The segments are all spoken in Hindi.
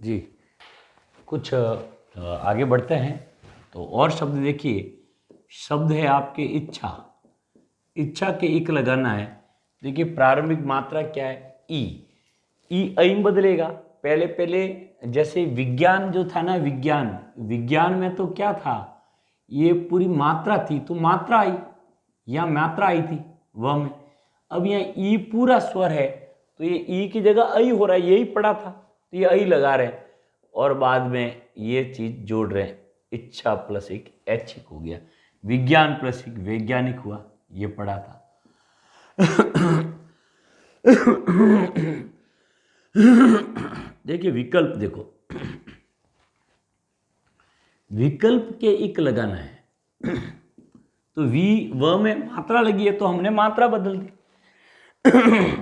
जी, कुछ आगे बढ़ते हैं। तो और शब्द देखिए, शब्द है आपके इच्छा। इच्छा के इक लगाना है। देखिए प्रारंभिक मात्रा क्या है, ई। ई ऐ में बदलेगा। पहले पहले जैसे विज्ञान जो था ना, विज्ञान विज्ञान में तो क्या था, ये पूरी मात्रा थी तो मात्रा आई, यहाँ मात्रा आई थी वह में। अब यहाँ ई पूरा स्वर है तो ये ई की जगह ऐ हो रहा है, यही पड़ा था तो ये ऐ लगा रहे हैं और बाद में ये चीज जोड़ रहे हैं। इच्छा प्लस एक ऐच्छिक हो गया, विज्ञान प्लस एक वैज्ञानिक हुआ, ये पढ़ा था। देखिए विकल्प देखो, विकल्प के इक लगाना है तो वी व में मात्रा लगी है तो हमने मात्रा बदल दी।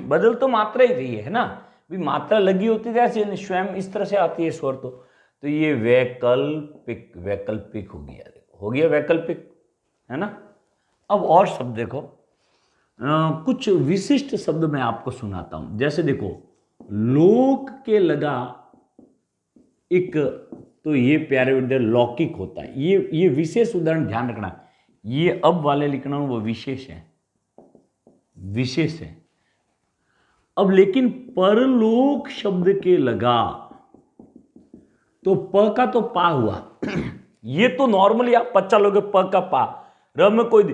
बदल तो मात्रा ही रही है ना, भी मात्रा लगी होती जैसे स्वयं इस तरह से आती है स्वर तो ये वैकल्पिक, वैकल्पिक हो गया, देखो हो गया वैकल्पिक, है ना। अब और शब्द देखो, कुछ विशिष्ट शब्द मैं आपको सुनाता हूं। जैसे देखो लोक के लगा एक, तो ये प्यारे विद्यार्थी लौकिक होता है। ये विशेष उदाहरण ध्यान रखना, ये अब वाले लिखना वो विशेष है, विशेष है। अब लेकिन परलोक शब्द के लगा तो प का तो पा हुआ। ये तो नॉर्मली आप पच्चा लोगे प का पा, र में कोई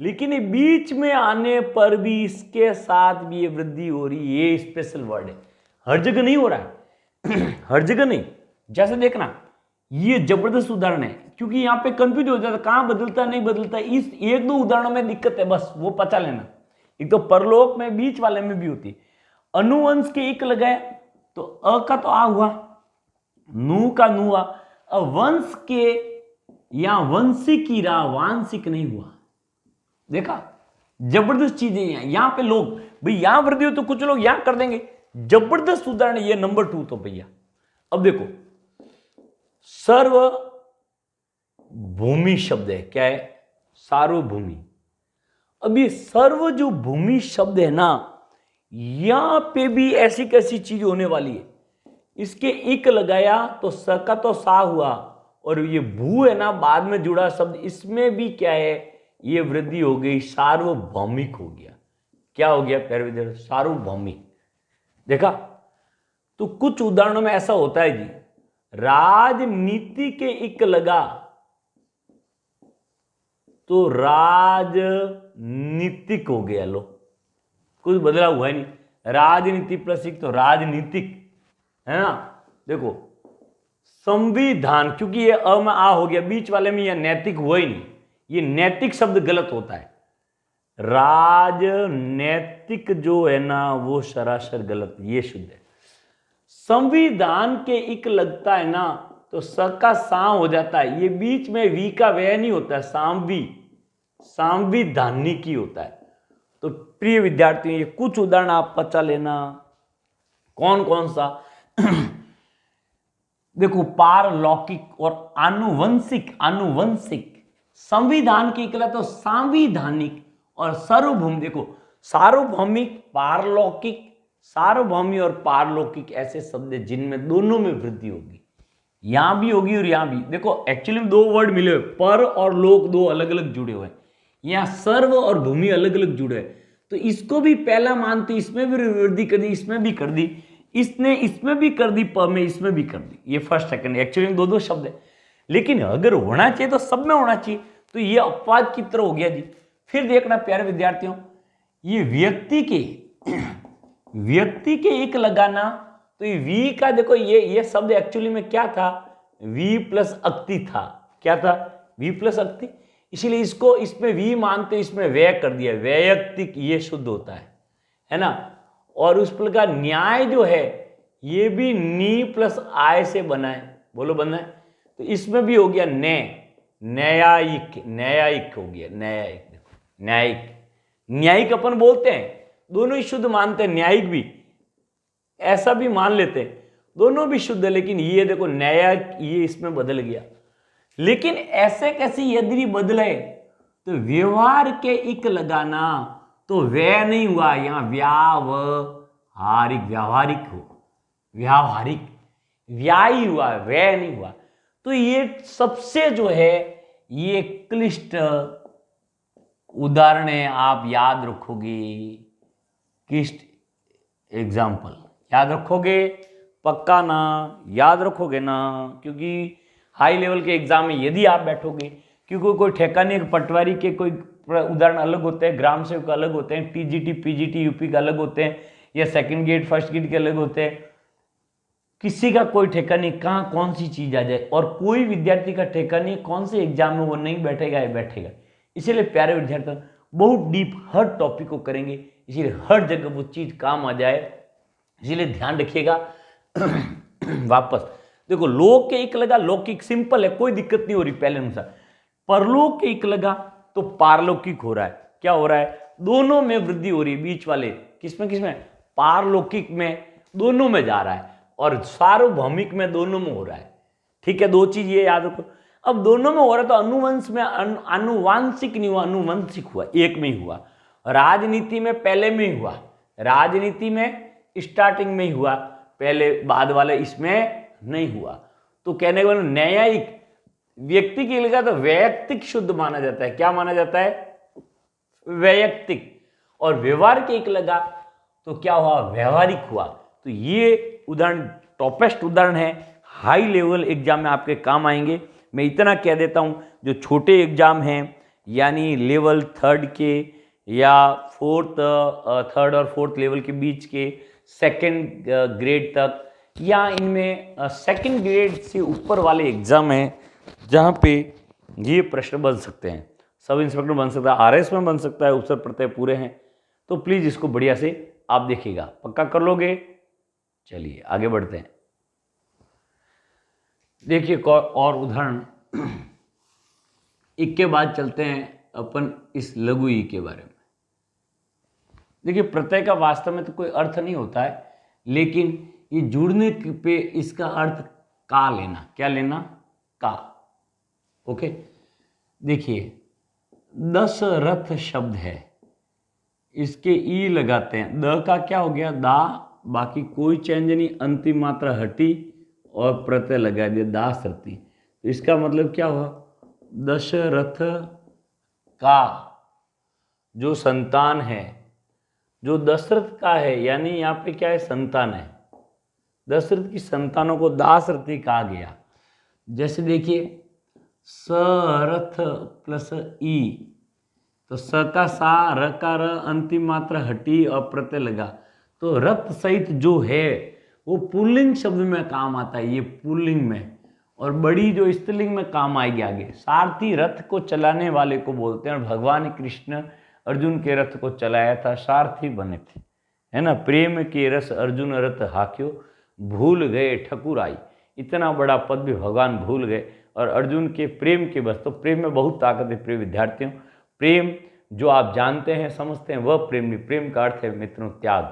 लेकिन ये बीच में आने पर भी इसके साथ भी ये वृद्धि हो रही, ये स्पेशल वर्ड है, हर जगह नहीं हो रहा है। हर जगह नहीं। जैसे देखना ये जबरदस्त उदाहरण है, क्योंकि यहां पे कंफ्यूज हो जाता है कहां बदलता नहीं बदलता। इस एक दो उदाहरणों में दिक्कत है, बस वो पता लेना। एक तो परलोक में बीच वाले में भी होती, अनुवंश के एक लगाया तो अ का तो आ हुआ, नू का नु हुआ। अब वंश के या वंशिक ही रहा, वांशिक नहीं हुआ। देखा जबरदस्त चीजें यहां पे लोग भाई यहां वृद्धि हो तो कुछ लोग यहां कर देंगे। जबरदस्त उदाहरण ये नंबर 2 तो भैया। अब देखो सर्व भूमि शब्द है, क्या है, सार्वभूमि। अब ये सर्व जो भूमि शब्द है ना, यहां पे भी ऐसी कैसी चीज होने वाली है। इसके इक लगाया तो स का तो सा हुआ, और ये भू है ना बाद में जुड़ा शब्द, इसमें भी क्या है, ये वृद्धि हो गई, सार्वभौमिक हो गया। क्या हो गया प्यारे विद्यार्थी, सार्वभौमिक। देखा तो कुछ उदाहरणों में ऐसा होता है जी, राजनीति के इक लगा तो राजनीतिक हो गया। लो कुछ बदला हुआ है नहीं, राजनीति प्लस इक तो राजनीतिक, है ना। देखो संविधान, क्योंकि ये अ में आ हो गया, बीच वाले में यह नैतिक हुआ ही नहीं, ये नैतिक शब्द गलत होता है। राजनैतिक जो है ना वो सरासर गलत, ये शुद्ध है। संविधान के इक लगता है ना तो स का सा हो जाता है, ये बीच में वी का वह नहीं होता है, सांविधानिक ही होता है। तो प्रिय विद्यार्थियों ये कुछ उदाहरण आप पता लेना, कौन कौन सा। देखो पारलौकिक और आनुवंशिक, आनुवंशिक। संविधान की इकला तो सांविधानिक और सार्वभौम। देखो सार्वभौमिक, पारलौकिक, सार्वभौमी और पारलौकिक ऐसे शब्द जिनमें दोनों में वृद्धि होगी, यहां भी होगी और यहां भी। देखो एक्चुअली दो वर्ड मिले हुए, पर और लोक दो अलग अलग जुड़े हुए हैं, यहां सर्व और भूमि अलग अलग जुड़े हैं। तो इसको भी पहला मानते, इसमें भी वृद्धि कर दी, इसमें भी कर दी, इसने इसमें भी कर दी, प में इसमें भी कर दी। ये फर्स्ट सेकंड, एक्चुअली दो दो शब्द है, लेकिन अगर होना चाहिए तो सब में होना चाहिए, तो ये अपवाद की तरह हो गया जी। फिर देखना प्यारे विद्यार्थियों, ये व्यक्ति के एक लगाना तो ये वी का, देखो ये शब्द एक्चुअली में क्या था, वी प्लस अक्ति था। क्या था, वी प्लस अक्ति, इसीलिए इसको इसमें वी मानते, इसमें व्यय कर दिया, वैयक्तिक, ये शुद्ध होता है ना। और उस प्रकार न्याय जो है ये भी नी प्लस आय से बना है, बोलो बना है, तो इसमें भी हो गया न्यायिक, न्यायिक हो गया, न्यायिक। देखो न्यायिक, न्यायिक अपन बोलते हैं, दोनों ही शुद्ध मानते हैं, न्यायिक भी ऐसा भी मान लेते हैं, दोनों भी शुद्ध है। लेकिन ये देखो न्यायिक, ये इसमें बदल गया। लेकिन ऐसे कैसे यदि बदले तो व्यवहार के इक लगाना तो वह नहीं हुआ, यहां व्यावहारिक, व्यावहारिक हो, व्यावहारिक। व्याय हुआ, व्यय नहीं हुआ। तो ये सबसे जो है ये क्लिष्ट उदाहरण है, आप याद रखोगे। क्लिष्ट एग्जाम्पल याद रखोगे पक्का ना, याद रखोगे ना, क्योंकि हाई लेवल के एग्जाम में यदि आप बैठोगे, क्योंकि कोई ठेका नहीं, पटवारी के कोई उदाहरण अलग होते हैं, ग्राम सेवक का अलग होते हैं, टीजीटी पीजीटी यूपी का अलग होते हैं, या सेकंड ग्रेड फर्स्ट ग्रेड के अलग होते हैं। किसी का कोई ठेका नहीं कहाँ कौन सी चीज आ जाए, और कोई विद्यार्थी का ठेका नहीं कौन से एग्जाम में वो नहीं बैठेगा या बैठेगा। इसीलिए प्यारे विद्यार्थी बहुत डीप हर टॉपिक को करेंगे, इसीलिए हर जगह वो चीज काम आ जाए, इसीलिए ध्यान रखिएगा। वापस देखो, लोक के एक लगा, लौकिक सिंपल है, कोई दिक्कत नहीं हो रही पहले अनुसार। परलोक के एक लगा तो पारलौकिक हो रहा है। क्या हो रहा है? दोनों में वृद्धि हो रही है, बीच वाले किसमें पारलौकिक में, दोनों में जा रहा है, और सार्वभौमिक में दोनों में हो रहा है। ठीक है, दो चीज ये याद रखो। अब दोनों में हो रहा है तो अनुवंश में अनुवांशिक नहीं हुआ, अनुवंशिक हुआ, एक में ही हुआ। राजनीति में पहले में ही हुआ, राजनीति में स्टार्टिंग में ही हुआ, पहले बाद वाले इसमें नहीं हुआ। तो कहने के बाद न्यायिक व्यक्ति की लगा तो वैयक्तिक शुद्ध माना जाता है। क्या माना जाता है? वैयक्तिक। और व्यवहार के एक लगा तो क्या हुआ? व्यवहारिक हुआ। तो ये उदाहरण टॉपेस्ट उदाहरण है, हाई लेवल एग्जाम में आपके काम आएंगे। मैं इतना कह देता हूं, जो छोटे एग्जाम हैं यानी लेवल थर्ड के या थर्ड और फोर्थ लेवल के बीच के सेकंड ग्रेड तक, या इनमें सेकंड ग्रेड से ऊपर वाले एग्जाम हैं जहां पे ये प्रश्न बन सकते हैं। सब इंस्पेक्टर बन सकता है, आरएस में बन सकता है, उत्तर प्रत्यय पूरे हैं। तो प्लीज इसको बढ़िया से आप देखिएगा, पक्का कर लोगे। चलिए आगे बढ़ते हैं। देखिए और उदाहरण एक के बाद चलते हैं अपन इस लघु ई के बारे में। देखिए प्रत्यय का वास्तव में तो कोई अर्थ नहीं होता है, लेकिन ये जुड़ने पे इसका अर्थ का लेना। क्या लेना? का। ओके, देखिए दशरथ शब्द है, इसके ई लगाते हैं, द का क्या हो गया? दा, बाकी कोई चेंज नहीं, अंतिम मात्रा हटी और प्रत्यय लगा दिया, दासरथी। तो इसका मतलब क्या हुआ? दशरथ का जो संतान है, जो दशरथ का है, यानी यहाँ पे क्या है? संतान है। दशरथ की संतानों को दासरथी कहा गया। जैसे देखिए सरथ प्लस ई, तो स का सा, र का र, अंतिम मात्रा हटी और प्रत्यय लगा, तो रथ सहित जो है वो पुल्लिंग शब्द में काम आता है, ये पुल्लिंग में, और बड़ी जो स्त्रीलिंग में काम आएगी आगे। सारथी रथ को चलाने वाले को बोलते हैं, और भगवान कृष्ण अर्जुन के रथ को चलाया था, सारथी बने थे, है ना। प्रेम के रस अर्जुन रथ हाक्यो, भूल गए ठकुराई। इतना बड़ा पद भी भगवान भूल गए, और अर्जुन के प्रेम के बस। तो प्रेम में बहुत ताकत है प्रिय विद्यार्थियों। प्रेम जो आप जानते हैं समझते हैं वह प्रेम नहीं, प्रेम का अर्थ है मित्रों त्याग,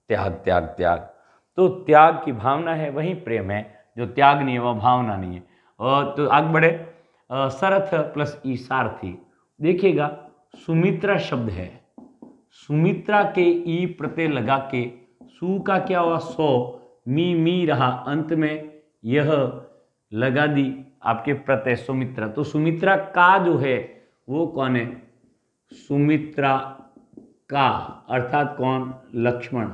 त्याग त्याग त्याग। तो त्याग की भावना है वही प्रेम है, जो त्याग नहीं है वह भावना नहीं है। और तो आगे बढ़े, सरथ प्लस ई सारथी। देखिएगा सुमित्रा शब्द है, सुमित्रा के ई प्रत्यय लगा के, सु का क्या हुआ? सौ, मी रहा, अंत में यह लगा दी आपके प्रत्यय सुमित्रा। तो सुमित्रा का जो है वो कौन है? सुमित्रा का अर्थात कौन? लक्ष्मण।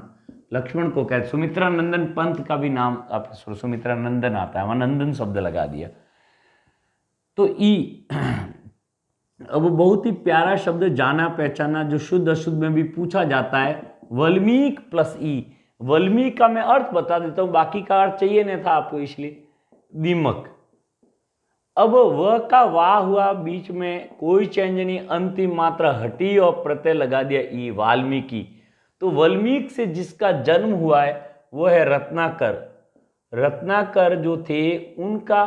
लक्ष्मण को कहते, सुमित्रा नंदन पंत का भी नाम आप सुमित्रा नंदन आता है, वहां नंदन शब्द लगा दिया। तो ई अब बहुत ही प्यारा शब्द, जाना पहचाना, जो शुद्ध अशुद्ध में भी पूछा जाता है। वल्मीक प्लस ई, वल्मीक का मैं अर्थ बता देता हूं, बाकी का अर्थ चाहिए नहीं था आपको, इसलिए दीमक। अब व का वाह हुआ, बीच में कोई चेंज नहीं, अंतिम मात्रा हटी और प्रत्यय लगा दिया ई, वाल्मीकि। तो वाल्मीकि से जिसका जन्म हुआ है वो है रत्नाकर। रत्नाकर जो थे उनका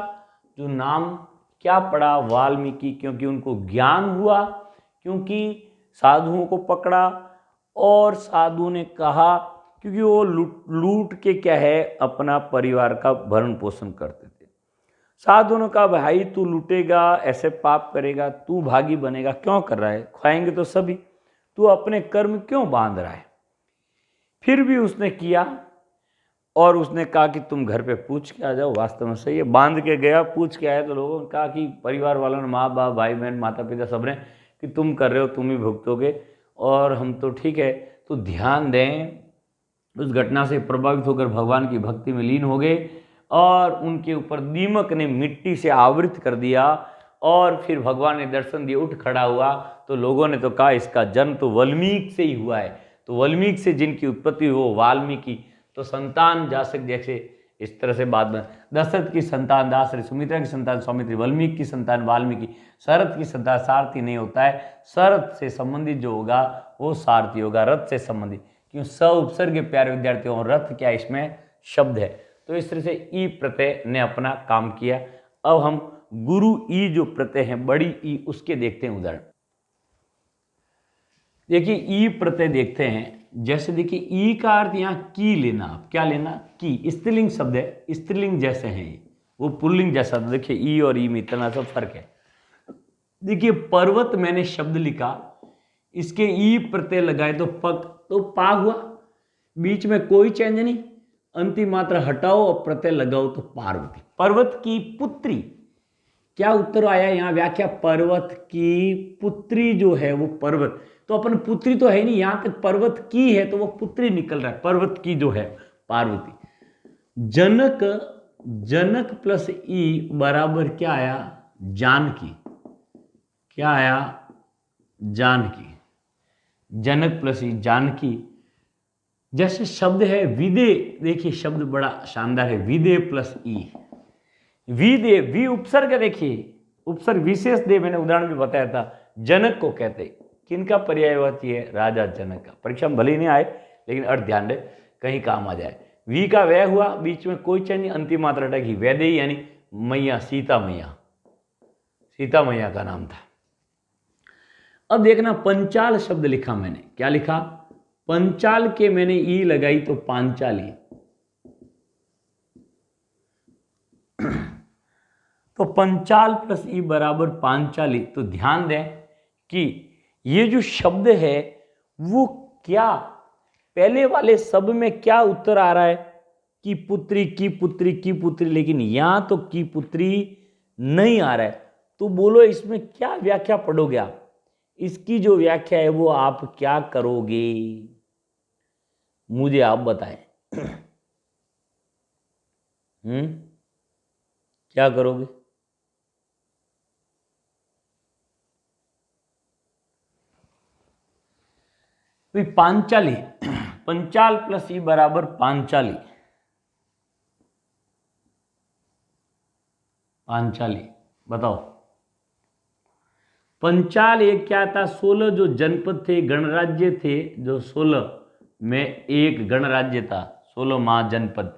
जो नाम क्या पड़ा? वाल्मीकि, क्योंकि उनको ज्ञान हुआ, क्योंकि साधुओं को पकड़ा और साधु ने कहा, क्योंकि वो लूट के क्या है अपना परिवार का भरण पोषण करते थे। साधु ने कहा भाई तू लूटेगा, ऐसे पाप करेगा, तू भागी बनेगा, क्यों कर रहा है? खाएंगे तो सभी, तू अपने कर्म क्यों बांध रहा है? फिर भी उसने किया और उसने कहा कि तुम घर पे पूछ के आ जाओ। वास्तव में सही है, बांध के गया, पूछ के आया तो लोगों ने कहा कि परिवार वालों ने, माँ बाप भाई बहन माता पिता सब ने, कि तुम कर रहे हो तुम ही भुगतोगे और हम तो ठीक है। तो ध्यान दें, उस घटना से प्रभावित होकर भगवान की भक्ति में लीन हो गए और उनके ऊपर दीमक ने मिट्टी से आवृत कर दिया और फिर भगवान ने दर्शन दिए, उठ खड़ा हुआ। तो लोगों ने तो कहा इसका जन्म तो वाल्मीकि से ही हुआ है। तो वाल्मीकि से जिनकी उत्पत्ति हुई वो वाल्मीकि, तो संतान जासक, जैसे इस तरह से बात बन, दशरथ की संतान दासरी, सुमित्रा की संतान सौमित्री, वाल्मीकि की संतान वाल्मीकि, शरथ की संतान सारथी नहीं होता है। शरथ से संबंधित जो होगा वो सारथी होगा, रथ से संबंधित, क्यों स उपसर्ग के प्यारे विद्यार्थियों, और रथ क्या इसमें शब्द है। तो इस तरह से ई प्रत्यय ने अपना काम किया। अब हम गुरु ई जो प्रत्यय है, बड़ी ई, उसके देखते हैं उदाहरण। देखिए ई प्रत्यय देखते हैं, जैसे देखिए ई का अर्थ यहाँ की लेना, आप क्या लेना, की, स्त्रीलिंग शब्द है, स्त्रीलिंग जैसे हैं ये, वो पुल्लिंग जैसा। देखिए ई और ई में इतना सब फर्क है। देखिए पर्वत मैंने शब्द लिखा, इसके ई प्रत्यय लगाए तो पक, तो पा हुआ, बीच में कोई चेंज नहीं, अंतिम मात्रा हटाओ और प्रत्यय लगाओ तो पार्वती। पर्वत की पुत्री, क्या उत्तर आया यहाँ व्याख्या, पर्वत की पुत्री जो है वो पर्वत, तो अपन पुत्री तो है नहीं, यहां तक पर्वत की है तो वो पुत्री निकल रहा है, पर्वत की जो है पार्वती। जनक, जनक प्लस ई बराबर क्या आया, जानकी, क्या आया, जानकी, जनक प्लस ई जानकी। जैसे शब्द है विदे, देखिए शब्द बड़ा शानदार है, विदे प्लस ई, विदे, वी उपसर्ग, देखिए उपसर्ग विशेष दे, मैंने उदाहरण भी बताया था, जनक को कहते, किनका पर्यायवाची है, राजा जनक का। परीक्षा में भले ही नहीं आए लेकिन अर्थ ध्यान दे, कहीं काम आ जाए। वी का वह हुआ, बीच में कोई चेंज नहीं, अंतिम मात्रा अटकी, वैदेही यानी मैया, सीता मैया, सीता मैया का नाम था। अब देखना पंचाल शब्द लिखा मैंने, क्या लिखा, पंचाल के मैंने ई लगाई तो पांचाली, तो पंचाल प्लस ई बराबर पांचाली। तो ध्यान दें कि ये जो शब्द है वो क्या, पहले वाले शब्द में क्या उत्तर आ रहा है, कि पुत्री, की पुत्री, की पुत्री, लेकिन यहां तो की पुत्री नहीं आ रहा है। तो बोलो इसमें क्या व्याख्या पढ़ोगे आप, इसकी जो व्याख्या है वो आप क्या करोगे, मुझे आप बताएं। क्या करोगे, पांचाली, पंचाल प्लस ई बराबर पांचाली, पांचाली, बताओ। पंचाल एक क्या था, 16 जो जनपद थे, गणराज्य थे, जो 16 में एक गणराज्य था, 16 महाजनपद।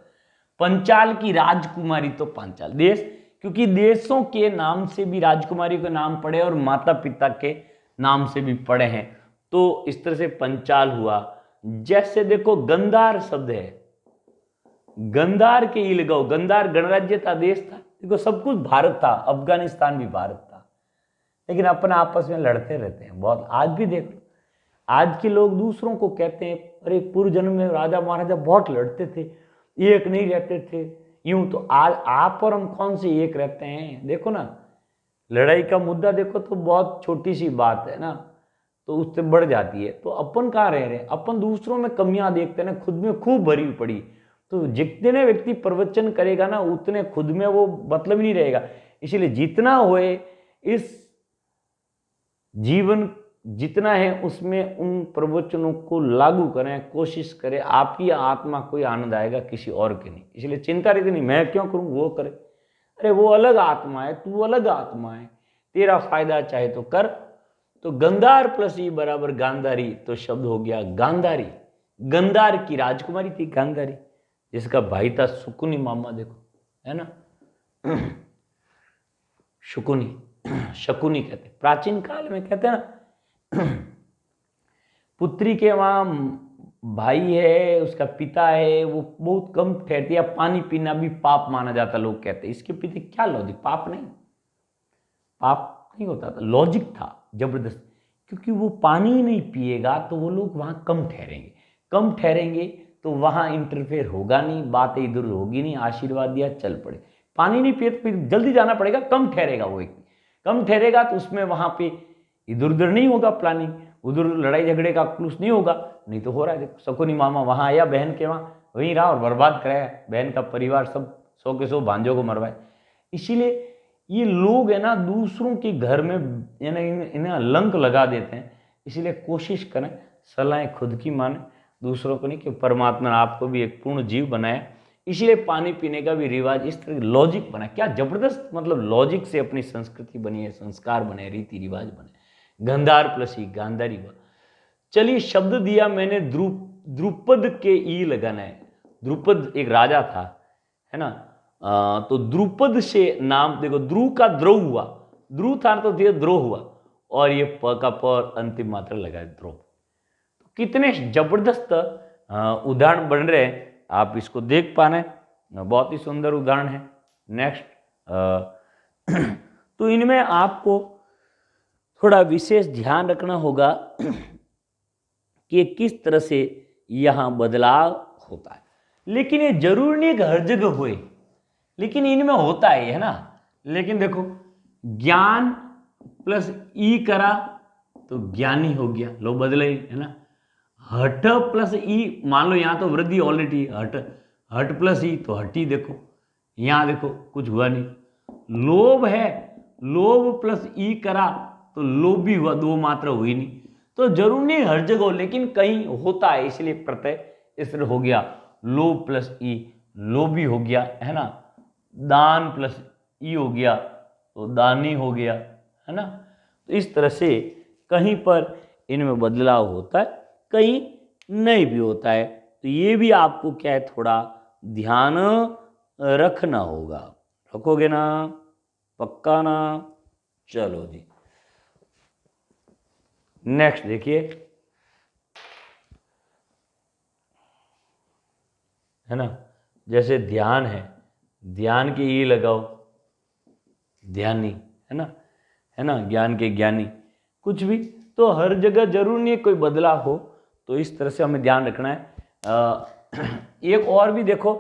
पंचाल की राजकुमारी तो पांचाल देश, क्योंकि देशों के नाम से भी राजकुमारी के नाम पड़े और माता पिता के नाम से भी पड़े हैं, तो इस तरह से पंचाल हुआ। जैसे देखो गंधार शब्द है, गंधार के ही लगाओ, गंधार गणराज्य था, देश था, देखो सब कुछ भारत था, अफगानिस्तान भी भारत था, लेकिन अपन आपस में लड़ते रहते हैं बहुत। आज भी देख लो, आज के लोग दूसरों को कहते हैं अरे पूर्व जन्म में राजा महाराजा बहुत लड़ते थे, एक नहीं रहते थे, यूं। तो आज आप और हम कौन से एक रहते हैं, देखो ना, लड़ाई का मुद्दा देखो तो बहुत छोटी सी बात है ना, तो उससे बढ़ जाती है। तो अपन कहाँ रह रहे हैं, अपन दूसरों में कमियां देखते हैं ना, खुद में खूब भरी पड़ी। तो जितने व्यक्ति प्रवचन करेगा ना उतने खुद में वो मतलब ही नहीं रहेगा। इसलिए जितना होए इस जीवन जितना है उसमें उन प्रवचनों को लागू करें, कोशिश करें, आपकी आत्मा को आनंद आएगा, किसी और के नहीं। इसलिए चिंता रहती नहीं, मैं क्यों करूं, वो करे, अरे वो अलग आत्मा है, तू अलग आत्मा है, तेरा फायदा चाहे तो कर। तो गंधार प्लस ई बराबर गांधारी, तो शब्द हो गया गांधारी। गंधार की राजकुमारी थी गांधारी, जिसका भाई था शकुनी मामा, देखो है ना, शकुनी, शकुनी कहते, प्राचीन काल में कहते हैं ना, पुत्री के वहां भाई है, उसका पिता है, वो बहुत कम ठहरती है, पानी पीना भी पाप माना जाता, लोग कहते हैं। इसके पीछे क्या लॉजिक, पाप नहीं, पाप नहीं होता था, लॉजिक था जबरदस्त, क्योंकि वो पानी ही नहीं पिएगा तो वो लोग वहां कम ठहरेंगे, कम ठहरेंगे तो वहाँ इंटरफेयर होगा नहीं, बात इधर होगी नहीं, आशीर्वाद दिया चल पड़े। पानी नहीं पिए तो फिर जल्दी जाना पड़ेगा, कम ठहरेगा वो एक, कम ठहरेगा तो उसमें वहाँ पे इधर उधर नहीं होगा प्लानिंग, उधर लड़ाई झगड़े का क्लूस नहीं होगा। नहीं तो हो रहा है देखो, शकुनी मामा वहाँ आया बहन के वहाँ, वहीं रहा और बर्बाद कराया बहन का परिवार, सब 100 के 100 भांजों को मरवाए। इसीलिए ये लोग है ना दूसरों के घर में इन्हें लंक लगा देते हैं। इसीलिए कोशिश करें सलाहें खुद की माने, दूसरों को नहीं, कि परमात्मा ने आपको भी एक पूर्ण जीव बनाया। इसीलिए पानी पीने का भी रिवाज इस तरह लॉजिक बना, क्या जबरदस्त, मतलब लॉजिक से अपनी संस्कृति बनी है, संस्कार बने, रीति रिवाज बने। गंधार प्लस ई गांधारी हुआ। चलिए शब्द दिया मैंने द्रुपद के ई लगाना है। द्रुपद एक राजा था, है ना, तो द्रुपद से नाम देखो, ध्रुव का द्रोह हुआ, ध्रुव था तो द्रोह हुआ, और ये प का प और अंतिम मात्रा लगाए द्रोह। तो कितने जबरदस्त उदाहरण बन रहे हैं, आप इसको देख पा रहे हैं, बहुत ही सुंदर उदाहरण है। नेक्स्ट तो इनमें आपको थोड़ा विशेष ध्यान रखना होगा कि किस तरह से यहाँ बदलाव होता है। लेकिन ये जरूर नहीं कि हर जगह हुए, लेकिन इनमें होता है ना। लेकिन देखो ज्ञान प्लस ई करा तो ज्ञानी हो गया, लो बदले, है ना। हट प्लस ई, मान लो यहाँ तो वृद्धि ऑलरेडी, हट हट प्लस ई तो हटी, देखो यहाँ देखो कुछ हुआ नहीं। लोभ है, लोभ प्लस ई करा तो लोभ भी हुआ, 2 मात्रा हुई नहीं। तो जरूर नहीं हर जगह हो, लेकिन कहीं होता है, इसलिए प्रत्यय इस तरह हो गया। लोभ प्लस ई लोभी हो गया, है ना। दान प्लस ई हो गया तो दानी हो गया, है ना। तो इस तरह से कहीं पर इनमें बदलाव होता है, कहीं नहीं भी होता है। तो ये भी आपको क्या है, थोड़ा ध्यान रखना होगा। रखोगे ना, पक्का ना। चलो जी नेक्स्ट देखिए, है ना। जैसे ध्यान है, ध्यान के ई लगाओ, ध्यानी, है ना, है ना, ज्ञान के ज्ञानी, कुछ भी। तो हर जगह जरूर नहीं कोई बदलाव हो, तो इस तरह से हमें ध्यान रखना है। एक और भी देखो,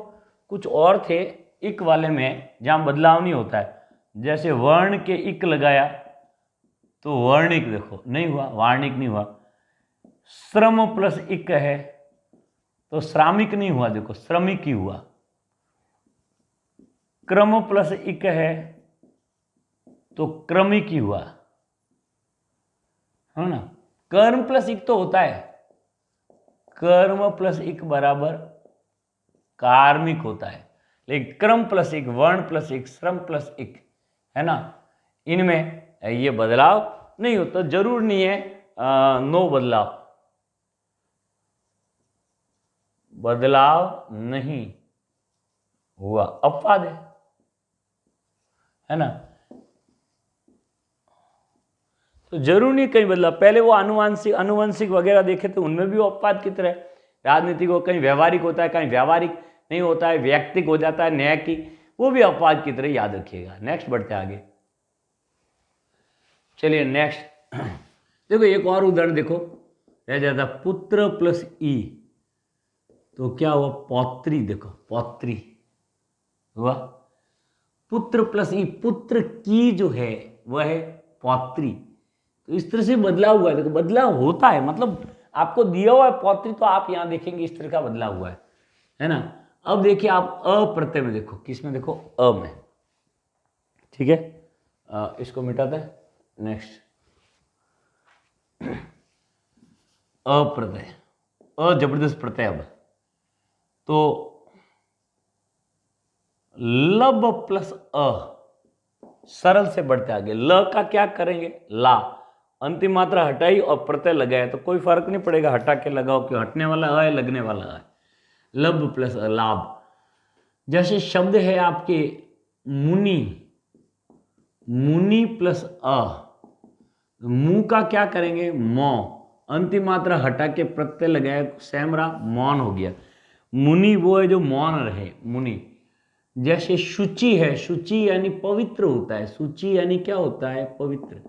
कुछ और थे इक वाले में जहाँ बदलाव नहीं होता है। जैसे वर्ण के इक लगाया तो वर्णिक देखो नहीं हुआ, वार्णिक नहीं हुआ। श्रम प्लस इक है तो श्रामिक नहीं हुआ, देखो श्रमिक ही हुआ। क्रम प्लस इक है तो क्रमिक ही हुआ, है ना। कर्म प्लस इक तो होता है, कर्म प्लस इक बराबर कार्मिक होता है, लेकिन क्रम प्लस इक, वर्ण प्लस इक, श्रम प्लस इक, है ना, इनमें ये बदलाव नहीं होता। जरूर नहीं है नो बदलाव, बदलाव नहीं हुआ, अपवाद है ना। तो जरूर नहीं कहीं बदलाव। पहले वो अनुवंशिक वगैरह देखे तो उनमें भी वो अपवाद की तरह। राजनीतिक हो, कहीं व्यवहारिक होता है, कहीं व्यवहारिक नहीं होता है, व्यक्तिक हो जाता है, न्यायिक, वो भी अपवाद की तरह, याद रखिएगा। नेक्स्ट बढ़ते आगे, चलिए नेक्स्ट देखो एक और उदाहरण देखो, रह जाता पुत्र प्लस ई तो क्या हुआ, पौत्री। देखो पौत्री हुआ, पुत्र प्लस ई, पुत्र की जो है वह है पौत्री। तो इस तरह से बदलाव हुआ है। देखो बदलाव होता है, मतलब आपको दिया हुआ है पौत्री, तो आप यहां देखेंगे इस तरह का बदलाव हुआ है ना। अब देखिए आप अ प्रत्यय में देखो, किस में देखो, अ में, ठीक है। इसको मिटाते हैं, नेक्स्ट अप्रत्यय, जबरदस्त प्रत्यय। अब तो लब प्लस अ, सरल से बढ़ते आगे, ल का क्या करेंगे, ला, अंतिम मात्रा हटाई और प्रत्यय लगाया, तो कोई फर्क नहीं पड़ेगा, हटा के लगाओ, क्यों, हटने वाला अ है, लगने वाला अ है। लब प्लस अ, लाभ। जैसे शब्द है आपके मुनि, मुनि प्लस अ, मुंह का क्या करेंगे, मौ, अंतिम मात्रा हटा के प्रत्यय लगाया, सैमरा, मौन हो गया। मुनि वो है जो मौन रहे, मुनि। जैसे शुचि है, शुचि यानी पवित्र होता है, शुचि यानी क्या होता है, पवित्र।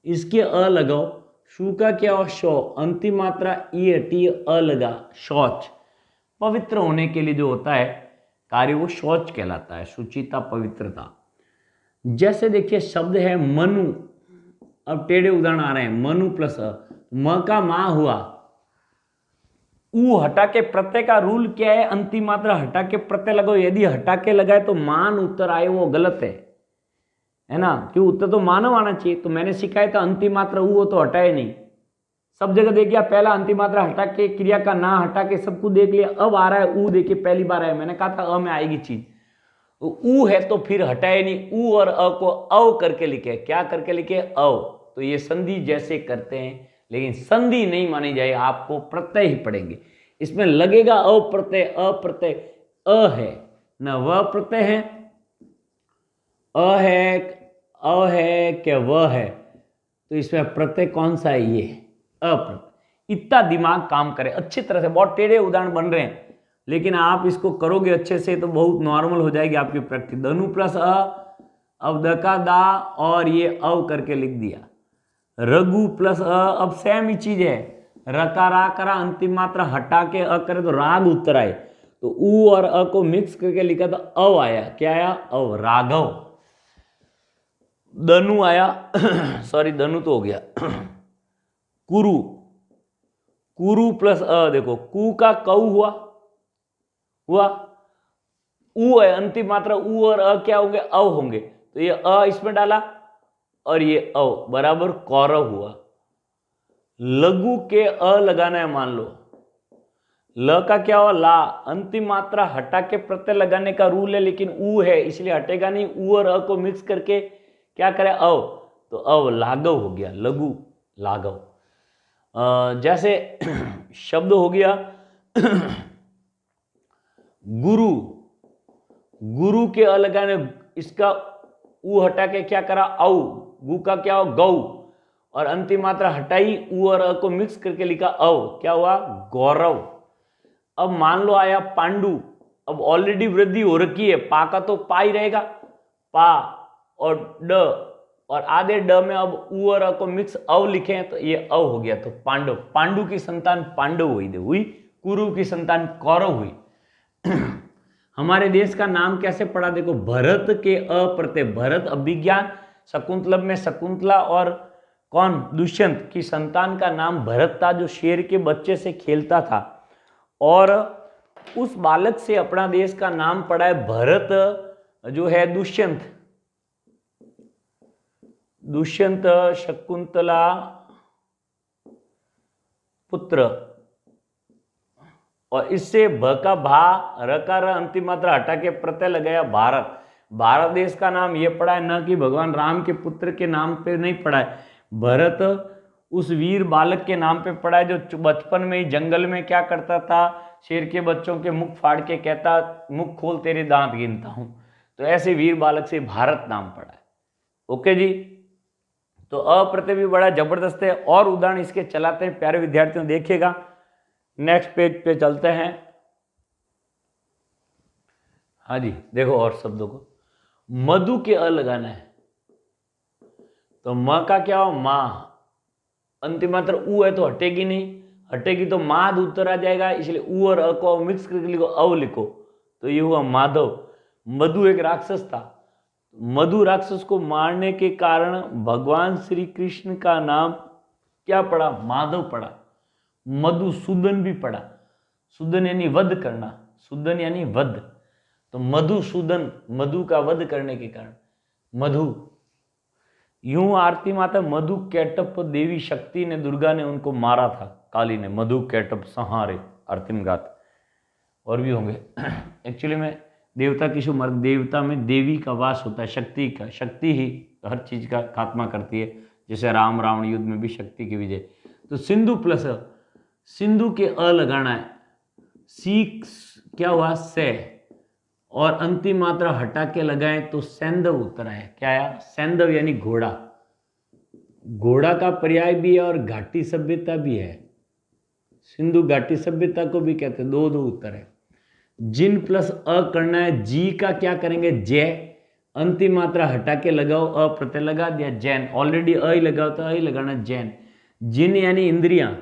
इसके अ लगाओ, शु का क्या हो, शौ, अंतिम मात्रा ई हटी, अ लगा, शौच। पवित्र होने के लिए जो होता है कार्य, वो शौच कहलाता है, शुचिता, पवित्रता। जैसे देखिए शब्द है मनु, अब टेढ़े उदाहरण आ रहे हैं, मनु प्लस म का मां हुआ, ऊ हटा के प्रत्यय का रूल क्या है, अंतिम मात्रा हटा के प्रत्यय लगाओ, यदि हटा के लगाए तो मान उत्तर आए, वो गलत है ना, क्यों, उत्तर तो मानव आना चाहिए। तो मैंने सिखाया था अंतिम मात्रा ऊ हो तो हटाए नहीं, सब जगह देख लिया, पहला अंतिम मात्रा हटा के क्रिया का ना हटा के सब कुछ देख लिया, अब आ रहा है ऊ, देखिए पहली बार आया, मैंने कहा था अ में आएगी चीज, तो ऊ है तो फिर हटाए नहीं, ऊ और अ को अव करके लिखे, क्या करके लिखे, अव। तो ये संधि जैसे करते हैं, लेकिन संधि नहीं मानी जाए, आपको प्रत्यय ही पढ़ेंगे, इसमें लगेगा अप्रत्यय, अप्रत्यय, अ है न व प्रत्यय है, अ है क्या व है, तो इसमें प्रत्यय कौन सा है, ये अप्रत्यय। इतना दिमाग काम करे अच्छी तरह से, बहुत टेढ़े उदाहरण बन रहे हैं, लेकिन आप इसको करोगे अच्छे से तो बहुत नॉर्मल हो जाएगी आपकी प्रैक्टिस। धनु प्लस अ, अब द का दा और ये अव करके लिख दिया। रघु प्लस अ, अब सेम ही चीज है, रका रा करा, अंतिम मात्रा हटा के अ करे तो राग उत्तर आए, तो ऊ और अ को मिक्स करके लिखा तो अव आया, क्या आया, अव, राघव। दनु आया सॉरी दनु तो हो गया कुरु, कुरु प्लस अ, देखो कु का कऊ हुआ, ऊ है, अंतिम मात्रा ऊ और अ क्या होंगे, अव होंगे, तो ये अ इसमें डाला और ये अव बराबर कौरव हुआ। लघु के अ लगाना है, मान लो ल का क्या हुआ, ला, अंतिम मात्रा हटा के प्रत्यय लगाने का रूल है, लेकिन ऊ है इसलिए हटेगा नहीं, ऊ और अ को मिक्स करके क्या करे, अव, तो अव लाघव हो गया, लघु लाघव। जैसे शब्द हो गया गुरु, गुरु के अ लगाने, इसका ऊ हटा के क्या करा, औ, गु का क्या हो, गौ, और अंतिम मात्रा हटाई, ऊ और अ को मिक्स करके लिखा अव, क्या हुआ, गौरव। अब मान लो आया पांडु, अब ऑलरेडी वृद्धि हो रखी है, पा का तो पा ही रहेगा, पा और ड, और आधे ड में अब ऊ और अ को मिक्स अव लिखे हैं, तो ये अव हो गया, तो पांडव, पांडु की संतान पांडव हुई, कुरु की संतान कौरव हुई। हमारे देश का नाम कैसे पड़ा, देखो भरत के अप्रत्यय, भरत अभिज्ञान, शकुंतलम में शकुंतला और कौन, दुष्यंत की संतान का नाम भरत था, जो शेर के बच्चे से खेलता था, और उस बालक से अपना देश का नाम पड़ा है भरत, जो है दुष्यंत, दुष्यंत शकुंतला पुत्र, और इससे भ का भा, र का र, अंतिम मात्रा हटा के प्रत्यय लगाया भारत, भारत देश का नाम ये पड़ा है, न कि भगवान राम के पुत्र के नाम पे नहीं पड़ा है, भरत उस वीर बालक के नाम पे पड़ा है, जो बचपन में ही जंगल में क्या करता था, शेर के बच्चों के मुख फाड़ के कहता, मुख खोल तेरे दांत गिनता हूं, तो ऐसे वीर बालक से भारत नाम पड़ा है। ओके जी, तो अप्रत्यय भी बड़ा जबरदस्त है, और उदाहरण इसके चलाते हैं प्यारे विद्यार्थियों, देखिएगा। नेक्स्ट पेज पे चलते हैं। हाँ जी, देखो और शब्दों को, मधु के अ लगाना है, तो म का क्या हो, मां, अंतिम मात्रा ऊ है तो हटेगी नहीं, हटेगी तो माद उत्तर आ जाएगा, इसलिए ऊ और अ को मिक्स करके लिखो, अव लिखो, तो ये हुआ माधव। मधु एक राक्षस था, मधु राक्षस को मारने के कारण भगवान श्री कृष्ण का नाम क्या पड़ा, माधव पड़ा, मधुसूदन भी पड़ा, सूदन यानी वध करना, सूदन यानी वध, तो मधुसूदन, मधु का वध करने के कारण मधु। यूं आरती माता मधु कैटप देवी शक्ति ने, दुर्गा ने उनको मारा था, काली ने, मधु कैटप संहारे, आरती में गात, और भी होंगे। एक्चुअली में देवता की शुभ, देवता में देवी का वास होता है, शक्ति का, शक्ति ही हर चीज का खात्मा करती है, जैसे राम रावण युद्ध में भी शक्ति की विजय। तो सिंधु प्लस, सिंधु के अ लगाना है, सी क्या हुआ, से, और अंतिम मात्रा हटा के लगाएं तो सैंधव उत्तर आया, क्या आया, सैंधव यानी घोड़ा, घोड़ा का पर्याय भी है और घाटी सभ्यता भी है, सिंधु घाटी सभ्यता को भी कहते हैं, दो दो उत्तर है। जिन प्लस अ करना है, जी का क्या करेंगे, जय, अंतिम मात्रा हटा के लगाओ, अ प्रत्यय लगा दिया, जैन, ऑलरेडी अ ही लगाओ तो अ ही लगाना, जैन। जिन यानी इंद्रियां,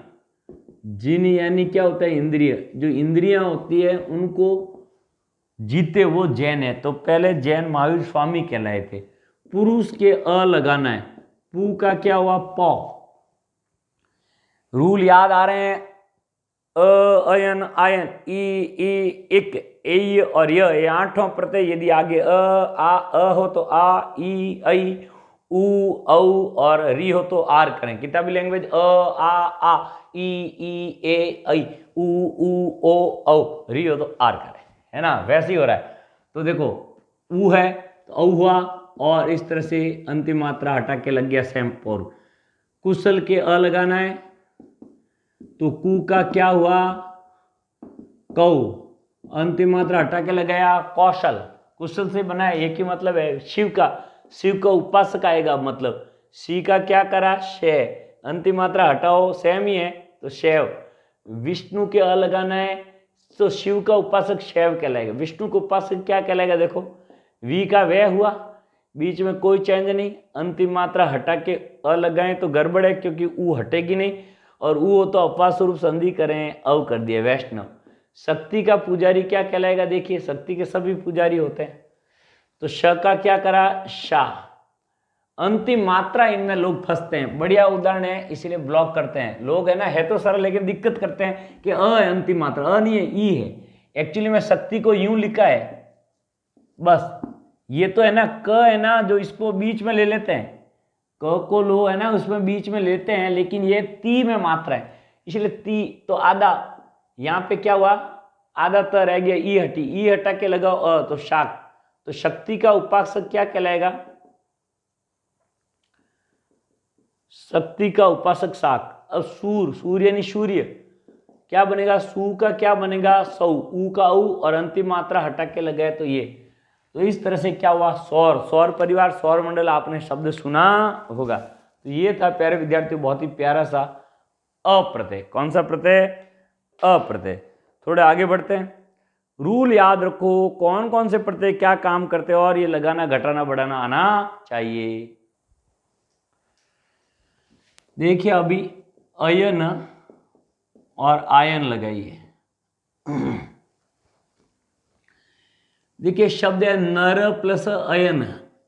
जिन यानी क्या होता है इंद्रिय, जो इंद्रियां होती है उनको जीते वो जैन है। तो पहले जैन महावीर स्वामी कहलाए थे। पुरुष के अ लगाना है, पू का क्या हुआ पौ। रूल याद आ रहे हैं, अ अयन आयन ई इक ए और ये आठों प्रत्यय यदि आगे अ हो तो आ, ई ऐ, उ औ और री हो तो आर करें। किताबी लैंग्वेज आ ई ए ऐ, उ ओ औ, री हो तो आर करें, है ना, वैसे ही हो रहा है। तो देखो उ है तो औ हुआ, और इस तरह से अंतिम मात्रा हटा के लग गया सेम। और कुशल के अ लगाना है तो कु का क्या हुआ कौ, अंतिम मात्रा हटा के लगाया कौशल। कुशल से बना है, एक ही मतलब है शिव का, शिव का उपासक आएगा, मतलब सी का क्या करा शय, अंतिम मात्रा हटाओ सेम ही है तो शैव। विष्णु के अ लगाना है तो शिव का उपासक शैव कहलाएगा। विष्णु का उपासक क्या कहलाएगा, देखो वी का वह हुआ, बीच में कोई चेंज नहीं, अंतिम मात्रा हटा के अ लगाएं तो गड़बड़ है क्योंकि ऊ हटेगी नहीं, और ऊ हो तो अपवाद स्वरूप संधि करें, अव कर दिया वैष्णव। शक्ति का पुजारी क्या कहलाएगा, देखिए शक्ति के सभी पुजारी होते हैं, तो श का क्या करा शाह। अंतिम मात्रा इनमें लोग फंसते हैं, बढ़िया उदाहरण है इसीलिए ब्लॉक करते हैं लोग, है ना, है तो सरल लेकिन दिक्कत करते हैं कि अ है अंतिम मात्रा, अ नहीं है ई है। एक्चुअली में शक्ति को यूं लिखा है, बस ये तो है ना क है ना, जो इसको बीच में ले लेते हैं, क को लो है ना उसमें बीच में लेते हैं, लेकिन ये ती में मात्रा है इसलिए ती, तो आधा यहाँ पे क्या हुआ आधा त रह गया, ई हटी, ई हटा के लगाओ अ तो शाक। तो शक्ति का उपासक क्या कहलाएगा, शक्ति का उपासक शाक। अब सूर, सूर्य यानी सूर्य क्या बनेगा, सू का क्या बनेगा सौ, ऊ का ऊ और अंतिम मात्रा हटा के लगाए तो ये। तो इस तरह से क्या हुआ सौर, सौर परिवार, सौर मंडल आपने शब्द सुना होगा। तो ये था प्यारे विद्यार्थियों बहुत ही प्यारा सा अप्रत्यय। कौन सा प्रत्यय, अप्रत्यय। थोड़े आगे बढ़ते हैं, रूल याद रखो कौन कौन से प्रत्यय क्या काम करते हैं और ये लगाना घटाना बढ़ाना आना चाहिए। देखिए अभी अयन और आयन लगाइए। देखिए शब्द है नर प्लस अयन,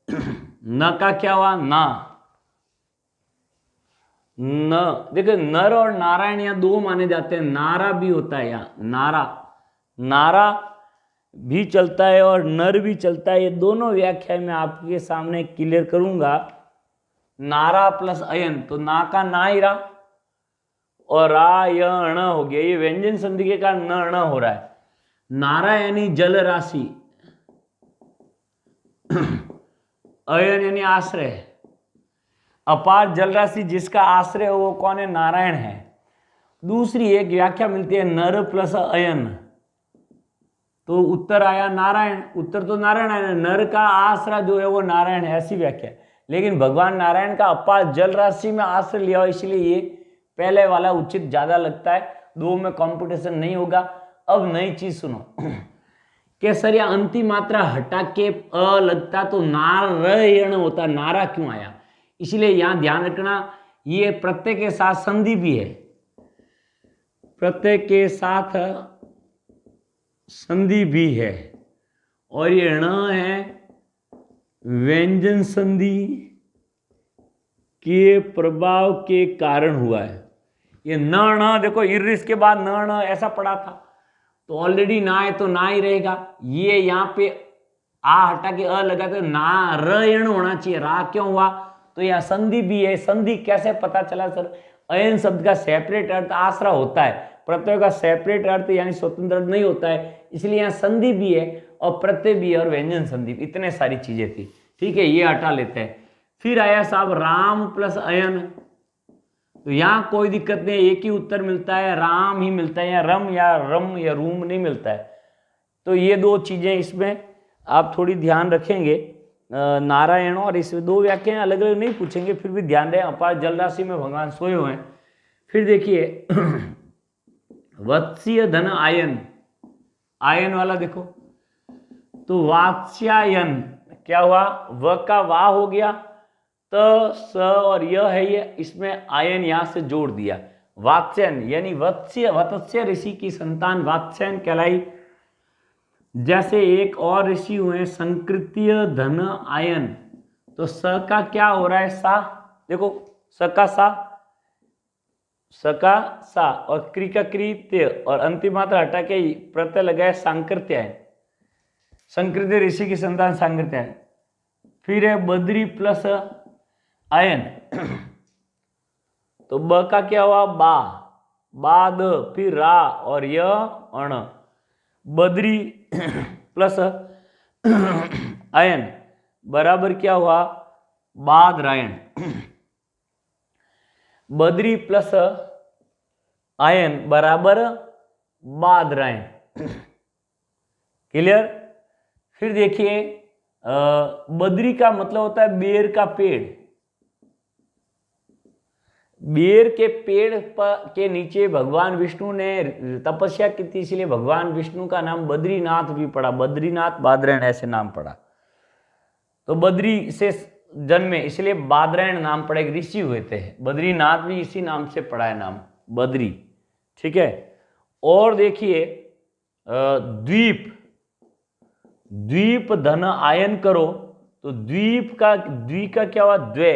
न का क्या हुआ ना, न देखिए नर और नारायण यहाँ दो माने जाते हैं, नारा भी होता है यहाँ, नारा नारा भी चलता है और नर भी चलता है, ये दोनों व्याख्या मैं आपके सामने क्लियर करूंगा। नारा प्लस अयन तो ना का ना ही रहा और रा य ण हो गया, ये व्यंजन संधि के कारण न ण हो रहा है। नारा यानी जल राशि, अयन यानी आश्रय, अपार जल राशि जिसका आश्रय हो वो कौन है, नारायण है। दूसरी एक व्याख्या मिलती है नर प्लस अयन, तो उत्तर आया नारायण, उत्तर तो नारायण आया, नर का आश्रय जो है वो नारायण है, ऐसी व्याख्या। लेकिन भगवान नारायण का अपार जल राशि में आश्रय लिया, इसलिए ये पहले वाला उचित ज्यादा लगता है, दो में कंपटीशन नहीं होगा। अब नई चीज सुनो, केसरिया अंतिम मात्रा हटा के अ लगता तो नारायण होता, नारा क्यों आया, इसलिए यहां ध्यान रखना ये प्रत्यय के साथ संधि भी है, प्रत्यय के साथ संधि भी है, और ये ण है व्यंजन संधि के प्रभाव के कारण हुआ है। ये न ण देखो इर्रिस के बाद न ण ऐसा पड़ा था, तो ऑलरेडी ना है तो ना ही रहेगा, ये यहाँ पे आ हटा के अ लगा तो नारायण होना चाहिए, रा क्यों हुआ, तो यहाँ संधि भी है। संधि कैसे पता चला सर, अयन शब्द का सेपरेट अर्थ आश्रय होता है, प्रत्यय का सेपरेट अर्थ यानी स्वतंत्र अर्थ नहीं होता है, इसलिए यहाँ संधि भी है और प्रत्यय भी है और व्यंजन संधि, इतने सारी चीजें थी। ठीक है, ये हटा लेते हैं। फिर आया साहब राम प्लस अयन, तो यहाँ कोई दिक्कत नहीं, एक ही उत्तर मिलता है, राम ही मिलता है, या रम या रूम नहीं मिलता है। तो ये दो चीजें इसमें आप थोड़ी ध्यान रखेंगे, नारायण और इसमें दो व्याख्याएं अलग अलग नहीं पूछेंगे, फिर भी ध्यान दें अपार जल राशि में भगवान सोए हुए हैं। फिर देखिए वत्सीय धन आयन, आयन वाला देखो तो वात्स्यायन क्या हुआ, व का वाह हो गया, त स और य है ये, इसमें आयन यहां से जोड़ दिया, वात्स्यन यानी वत्स्य ऋषि की संतान वात्स्यन कहलाई। जैसे एक और ऋषि हुए संकृत्य धन आयन, तो स का क्या हो रहा है, सा, देखो स का सा और क्री का कृत्य और अंतिम मात्रा हटा के प्रत्यय लगाए सांकृत्य है, संकृत्य ऋषि की संतान सांकृत्य है। फिर है बद्री प्लस आयन, तो ब का क्या हुआ, बाद, फिर रा और य अण, बद्री प्लस आयन बराबर क्या हुआ, बादरायण। बद्री प्लस आयन बराबर बादरायण। क्लियर। फिर देखिए बद्री का मतलब होता है बेर का पेड़। बेर के पेड़ के नीचे भगवान विष्णु ने तपस्या की थी, इसलिए भगवान विष्णु का नाम बद्रीनाथ भी पड़ा, बद्रीनाथ बादरायण ऐसे नाम पड़ा। तो बद्री से जन्मे इसलिए बादरायण नाम पड़ा, एक ऋषि हुए थे। बद्रीनाथ भी इसी नाम से पड़ा है नाम, बद्री। ठीक है। और देखिए द्वीप धन आयन करो, तो द्वीप का द्वी का क्या हुआ, द्वे,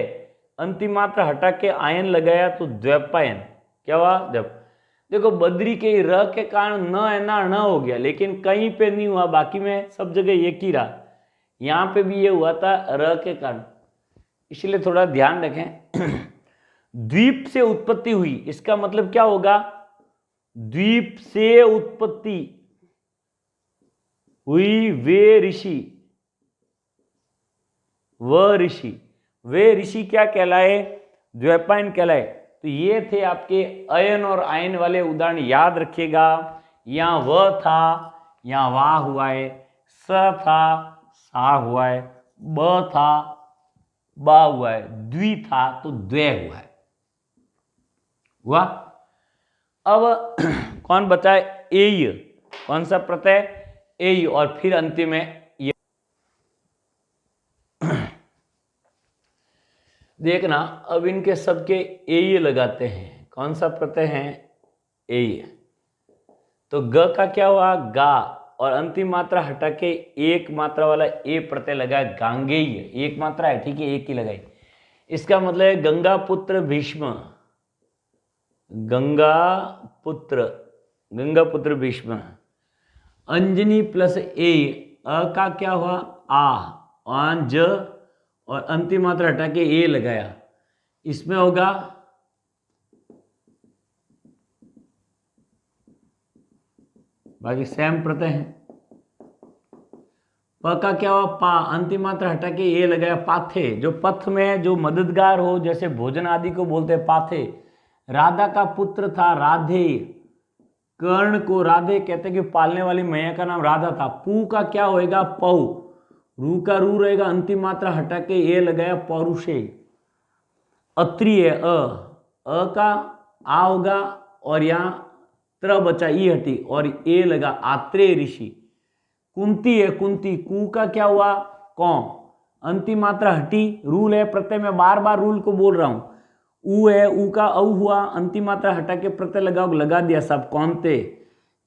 अंतिम मात्रा हटा के आयन लगाया तो द्वैपायन, क्या हुआ, द्वैप। देखो बद्री के र के कारण न है ना न हो गया, लेकिन कहीं पे नहीं हुआ, बाकी में सब जगह एक ही रहा। यहां पे भी ये हुआ था र के कारण, इसलिए थोड़ा ध्यान रखें। द्वीप से उत्पत्ति हुई, इसका मतलब क्या होगा, द्वीप से उत्पत्ति हुई वे ऋषि, वे ऋषि क्या कहलाए, द्वैपायन कहलाए। तो ये थे आपके अयन और आयन वाले उदाहरण, याद रखिएगा। यहां व था, यहां वाह हुआ है, स था, सा हुआ है, ब था, बा हुआ है, द्वि था तो द्वै हुआ है, हुआ। अब कौन बचा है, एय, कौन सा प्रत्यय, एय, और फिर अंतिम में ये। देखना अब इनके सबके एय लगाते हैं, कौन सा प्रत्यय है, एय। तो ग का क्या हुआ, गा, और अंतिम मात्रा हटा के एक मात्रा वाला ए प्रत्यय लगाया, गांगेय, एक मात्रा है, ठीक है, एक ही लगाई। इसका मतलब है गंगा पुत्र भीष्म, गंगा पुत्र भीष्म। अंजनी प्लस ए, अ का क्या हुआ, आंज, और अंतिम मात्रा हटा के ए लगाया, इसमें होगा बाकी सेम प्रत्यय है। प का क्या हुआ, पा, अंतिम मात्रा हटा के ए लगाया, पाथे, जो पथ में जो मददगार हो, जैसे भोजन आदि को बोलते हैं पाथे। राधा का पुत्र था राधे, कर्ण को राधे कहते कि पालने वाली मैया का नाम राधा था। पू का क्या होएगा, पौ, रू का रू रहेगा, अंतिम मात्रा हटा के ए लगाया, पौरुषे। अत्रि है अ का आ होगा, और यहाँ त्र बचा, ई हटी और ए लगा, आत्रेय ऋषि। कुंती है कुंती, कू का क्या हुआ, कौ, अंतिम मात्रा हटी, रूल है प्रत्यय में बार बार रूल को बोल रहा हूं। ऊ है, ऊ का औ हुआ, अंतिम मात्रा हटा के प्रत्यय लगा दिया, सब कौनते,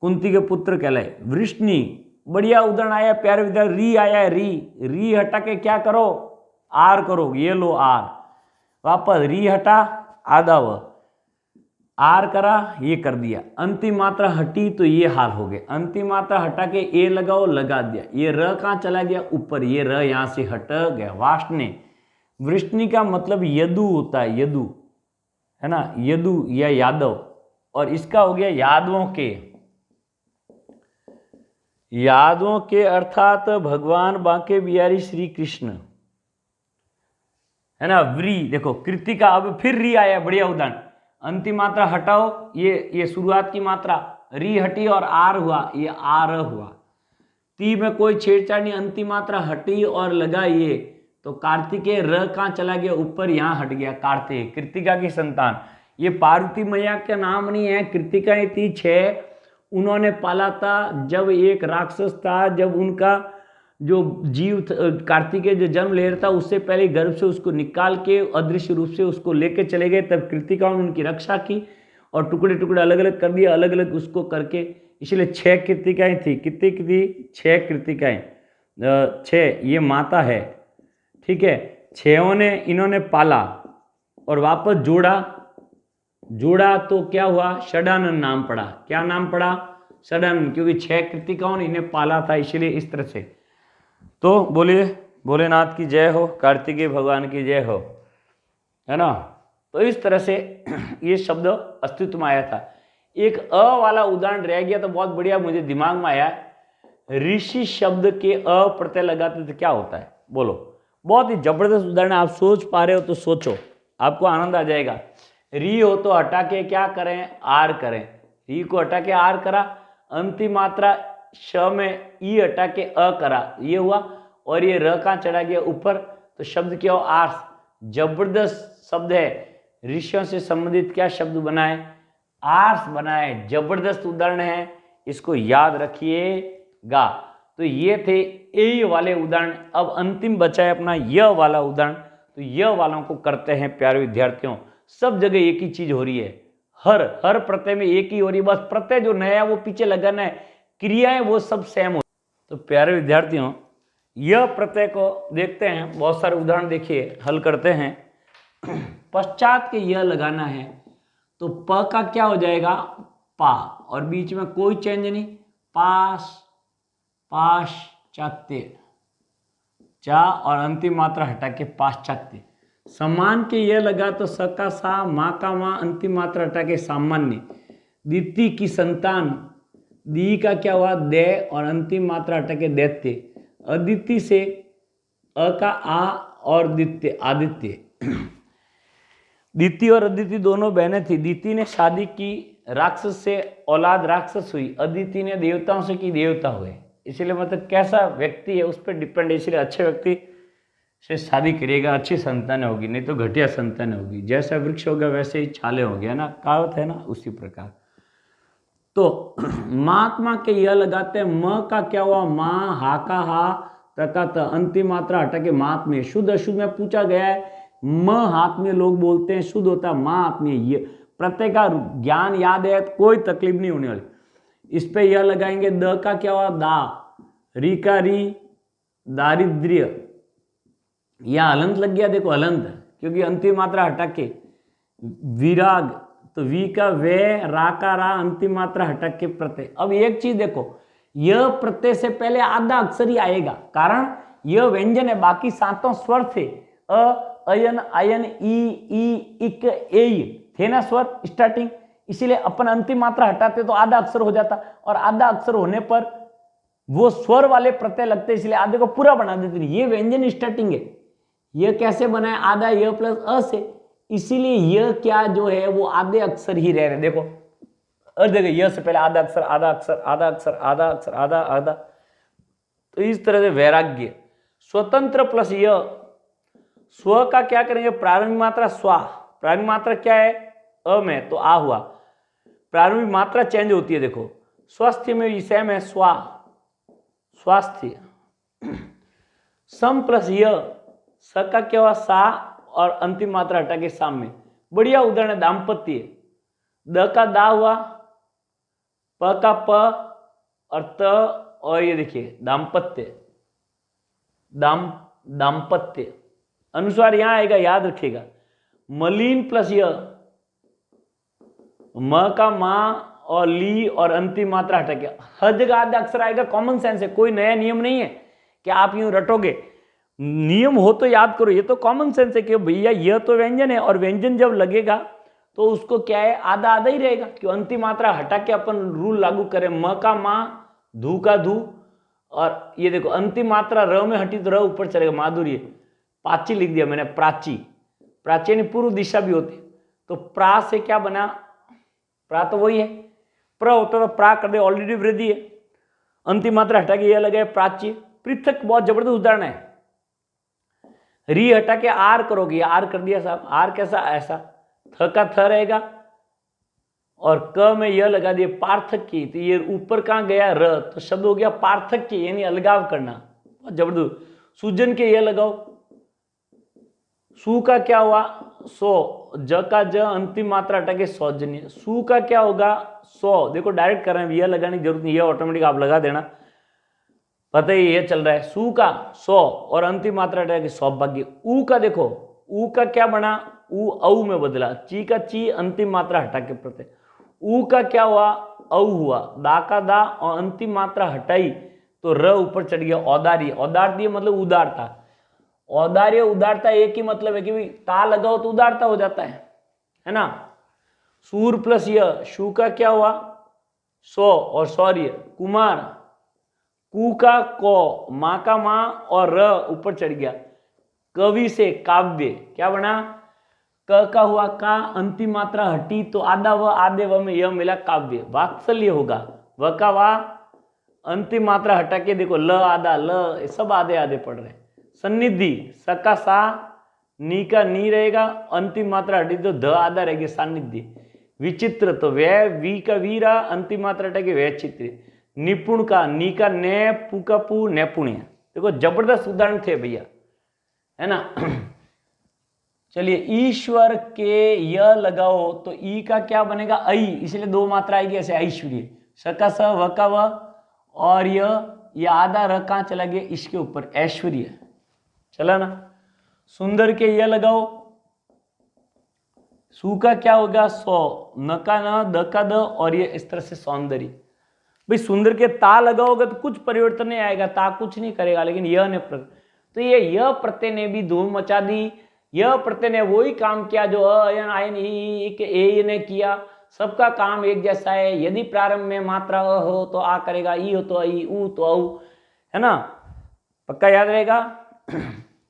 कुंती के पुत्र कहलाए। वृष्णि, बढ़िया उदाहरण आया प्यारे विद्यार्थी, री आया है, री हटा के क्या करो, आर करो, ये लो आर, वापस री हटा, आधा व, आर करा, ये कर दिया, अंतिम मात्रा हटी तो ये हाल हो गया। अंतिम मात्रा हटा के ए लगाओ, लगा दिया, ये र कहाँ चला गया, ऊपर, ये र यहां से हट गया, वाष्णे। वृष्णि का मतलब यदु होता है, यदु है ना, यदु या यादव, और इसका हो गया यादवों के अर्थात भगवान बांके बिहारी श्री कृष्ण, है ना। व्री, देखो कृतिका, अब फिर री आया, बढ़िया उदाहरण, अंतिम मात्रा हटाओ, ये शुरुआत की मात्रा, री हटी और आर हुआ, ये आर हुआ। ती में कोई छेड़छाड़ नहीं, अंतिम मात्रा हटी और लगा ये, तो कार्तिकेय, र कहाँ चला गया, ऊपर, यहां हट गया, कार्तिक, कृतिका की संतान। ये पार्वती मैया का नाम नहीं है, कृतिका थी 6, उन्होंने पाला था जब एक राक्षस था, जब उनका जो जीव कार्तिकेय जो जन्म ले रहा था, उससे पहले गर्भ से उसको निकाल के अदृश्य रूप से उसको लेके चले गए, तब कृतिका ने उनकी रक्षा की, और टुकड़े टुकड़े अलग अलग कर दिया, अलग अलग उसको करके, इसलिए 6 कृतिकाएं थी। कितनी थी? 6 कृतिकाएं। 6 ये माता है, ठीक है। 6 ने इन्होंने पाला और वापस जोड़ा तो क्या हुआ? षडानन नाम पड़ा। क्या नाम पड़ा? षडानन, क्योंकि 6 कृतिकाओं ने इन्हें पाला था, इसलिए इस तरह से। तो बोलिए भोलेनाथ की जय हो, कार्तिकेय भगवान की जय हो, है ना। तो इस तरह से ये शब्द अस्तित्व में आया था। एक अ वाला उदाहरण रह गया तो बहुत बढ़िया मुझे दिमाग में आया। ऋषि शब्द के अ प्रत्यय लगाते तो क्या होता है? बोलो। बहुत ही जबरदस्त उदाहरण, आप सोच पा रहे हो तो सोचो, आपको आनंद आ जाएगा। री हो तो हटा के क्या करें? आर करें। री को हटा के आर करा, अंतिम मात्रा श में ई हटा के अ करा, ये हुआ। और ये र कहाँ चढ़ा गया? ऊपर, तो शब्द क्या हो? आर्स। जबरदस्त शब्द है। ऋषियों से संबंधित क्या शब्द बनाए? आर्स बनाए। जबरदस्त उदाहरण है, इसको याद रखिएगा। तो ये थे ए वाले उदाहरण। अब अंतिम बचा है अपना य वाला उदाहरण। तो य वालों को करते हैं प्यारे विद्यार्थियों। सब जगह एक ही चीज हो रही है, हर प्रत्यय में एक ही हो रही है, बस प्रत्यय जो नया वो पीछे लगाना है, क्रियाएं वो सब सेम हो। तो प्यारे विद्यार्थियों, यह प्रत्यय को देखते हैं, बहुत सारे उदाहरण देखिए, हल करते हैं। पश्चात के यह लगाना है तो प का क्या हो जाएगा? पा, और बीच में कोई चेंज नहीं, पाश्चात्य, चा और अंतिम मात्रा हटा के पाश्चात्य। समान के यह लगा तो स का सा, माँ का माँ, अंतिम मात्रा हटा के सामान्य। दिति की संतान, दी का क्या हुआ? दे और अंतिम मात्रा हटा के दैत्य। अदिति से अ का आ और दित्य, आदित्य। दिति और अदिति दोनों बहनें थी। दिति ने शादी की, राक्षस से औलाद राक्षस हुई। अदिति ने देवताओं से की, देवता हुए। इसलिए मतलब कैसा व्यक्ति है उस पर डिपेंड है। इसलिए अच्छे व्यक्ति से शादी करिएगा, अच्छी संतान होगी, नहीं तो घटिया संतान होगी। जैसा वृक्ष होगा वैसे ही छाले होंगे, है ना, कहावत है ना, उसी प्रकार। तो महात्मा के यह लगाते हैं। म का क्या हुआ? माँ, हा का हा, त का त, अंतिम मात्रा हटा के महात्म्य। शुद्ध अशुद्ध में पूछा गया है। म हाथ में लोग बोलते हैं, शुद्ध होता है महात्म्य। ये प्रत्यय का ज्ञान याद है तो कोई तकलीफ नहीं होने वाली। इस पे यह लगाएंगे। द का क्या हुआ? दा, री का री, दारिद्र्य। यह अलंत लग गया, देखो अलंत, क्योंकि अंतिम मात्रा हटा के। विराग, तो वी का वे, रा का रा, अंतिम मात्रा हटा के प्रत्यय। अब एक चीज देखो, यह प्रत्यय से पहले आधा अक्षर ही आएगा, कारण यह व्यंजन है, बाकी सातों स्वर थे। अ, अयन, आयन, ई, इक, ए थे ना स्वर स्टार्टिंग, इसीलिए अपन अंतिम मात्रा हटाते तो आधा अक्षर हो जाता, और आधा अक्षर होने पर वो स्वर वाले प्रत्यय लगते, इसलिए आधे को पूरा बना देते। ये व्यंजन स्टार्टिंग है। यह कैसे बना है? आधा य प्लस अ से, इसीलिए यह क्या जो है वो आधे अक्षर ही रह रहे। देखो हर जगह यह से पहले आधा अक्षर, आधा अक्षर, आधा अक्षर, आधा अक्षर, आधा आधा। तो इस तरह से वैराग्य। स्वतंत्र प्लस यह, स्व का क्या करेंगे? प्रारंभिक मात्रा स्वा, प्रारंभिक मात्रा क्या है? अ में, तो आ हुआ। प्रारंभिक मात्रा चेंज होती है, देखो स्वास्थ्य में विषय में स्वा, स्वास्थ्य। सम प्लस यह, स का क्या हुआ? सा और अंतिम मात्रा हटा के साम में। बढ़िया उदाहरण है दाम्पत्य। द का दा हुआ, प का प और त, और ये देखिए दाम्पत्य, दाम्पत्य। अनुस्वार यहां आएगा, याद रखिएगा। मलिन प्लस य, म का मां और ली और अंतिम मात्रा हटा के। हर जगह आधा अक्षर आएगा, कॉमन सेंस है, कोई नया नियम नहीं है कि आप यूं रटोगे। नियम हो तो याद करो, ये तो कॉमन सेंस है कि भैया यह तो व्यंजन है, और व्यंजन जब लगेगा तो उसको क्या है? आधा आधा ही रहेगा, क्यों? अंतिम मात्रा हटा के अपन रूल लागू करें। म का मां, धू का धू, और ये देखो अंतिम मात्रा र में हटी तो र ऊपर चलेगा, माधुर्य। पाची लिख दिया मैंने, प्राची। प्राची यानी पूर्व दिशा भी होती, तो प्रा से क्या बना? प्रा तो वही है, प्र होता तो प्रा कर दे, ऑलरेडी वृद्धि है। अंतिम मात्रा हटा के यह लगे प्राची। पृथक बहुत जबरदस्त उदाहरण है। री हटा के आर करोगे, आर कर दिया साहब। आर कैसा? ऐसा। थ का थ रहेगा, और क में यह लगा दिया पार्थक्य, तो ये ऊपर कहां गया? र, तो शब्द हो गया पार्थक्य, यानी अलगाव करना। बहुत जबरदस्त। सूजन के यह लगाओ, सू का क्या हुआ? सौ, ज का ज अंतिम मात्रा हटा के सौजन्य। सु का क्या होगा? सौ। देखो डायरेक्ट कर रहे हैं, यह लगाने की जरूरत नहीं, यह ऑटोमेटिक आप लगा देना, पता ही ये चल रहा है। सु का सौ और अंतिम मात्रा हटा के सौभाग्य। ऊ का देखो, ऊ का क्या बना? ऊ औ में बदला। ची का ची अंतिम मात्रा हटा के प्रत्यय। ऊ का क्या हुआ? औ हुआ। दा का दा और अंतिम मात्रा हटाई तो र ऊपर चढ़ गया। औदार्य, औदार्य मतलब उदारता। औदार्य उदारता एक ही मतलब है कि भाई ता लगाओ तो उदारता हो जाता है ना। सूर प्लस य, शू का क्या हुआ? सौ और शौर्य। कुमार, कु का को, माँ का माँ और र ऊपर चढ़ गया। कवि से काव्य, क्या बना? क का हुआ का, अंतिम मात्रा हटी तो आधा व आधे व में यह मिला काव्य। वात्सल्य होगा, व का वा अंतिम मात्रा हटा के देखो ल आधा, ल सब आधे आधे पढ़ रहे हैं। सन्निधि, स का सा, नी का नी रहेगा, अंतिम मात्रा हटी तो ध आधा रहेगी सानिध्य। विचित्र तो वह, वी का वी रहा, अंतिम मात्रा हटा के वह चित्र। निपुण का नी का ने, पू का पू, नैपुण्य। देखो जबरदस्त उदाहरण थे भैया, है ना। चलिए ईश्वर के य लगाओ तो ई का क्या बनेगा? ऐ, इसलिए दो मात्रा आएगी ऐसे, ऐश्वर्य। स का स, व का व और यह आधा र कहां चला गया? इसके ऊपर, ऐश्वर्य। चला ना। सुंदर के य लगाओ, सु का क्या होगा? सौ, न का न, द का द और ये इस तरह से सौंदर्य। भाई सुंदर के ता लगाओगे तो कुछ परिवर्तन नहीं आएगा, ता कुछ नहीं करेगा, लेकिन यह ने तो ये यह प्रत्यय ने भी धूम मचा दी। यह प्रत्यय ने वही काम किया जो अयन आयन ई ने किया। सबका काम एक जैसा है। यदि प्रारंभ में मात्रा अ हो तो आ करेगा, ई हो तो ई, ऊ तो औ, है ना। पक्का याद रहेगा।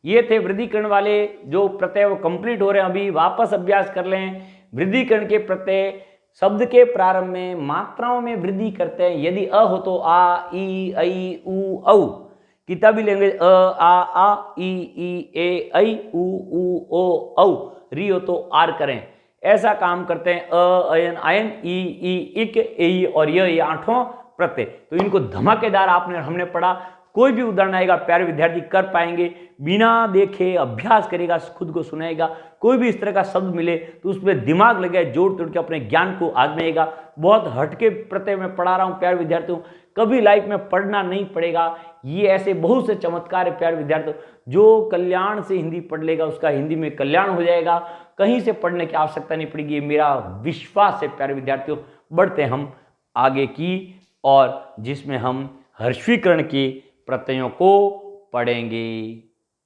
ये थे वृद्धिकरण वाले जो प्रत्यय वो कंप्लीट हो रहे हैं। अभी वापस अभ्यास कर लें। वृद्धिकरण के प्रत्यय शब्द के प्रारंभ में मात्राओं में वृद्धि करते हैं। यदि अ हो तो आ, ई, ऐ, ऊ, औ। किताबी लैंग्वेज अ, आ, ई, ऐ, ऊ, ओ, औ। री हो तो आर करें। ऐसा काम करते हैं। अ, अयन, आयन, ई, इक, ए और ये आठों प्रत्यय। तो इनको धमाकेदार हमने पढ़ा। कोई भी उदाहरण आएगा प्यारे विद्यार्थी कर पाएंगे, बिना देखे अभ्यास करेगा, खुद को सुनाएगा। कोई भी इस तरह का शब्द मिले तो उसमें दिमाग लगे, जोड़ तोड़ के अपने ज्ञान को आजमाएगा। बहुत हटके प्रत्यय में पढ़ा रहा हूँ प्यारे विद्यार्थियों, कभी लाइफ में पढ़ना नहीं पड़ेगा। ये ऐसे बहुत से चमत्कार है प्यारे विद्यार्थियों। जो कल्याण से हिंदी पढ़ लेगा उसका हिंदी में कल्याण हो जाएगा, कहीं से पढ़ने की आवश्यकता नहीं पड़ेगी, मेरा विश्वास है प्यारे विद्यार्थियों। बढ़ते हम आगे की और जिसमें हम हर्षीकरण के प्रत्ययों को पढ़ेंगे।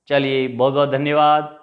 चलिए बहुत बहुत धन्यवाद।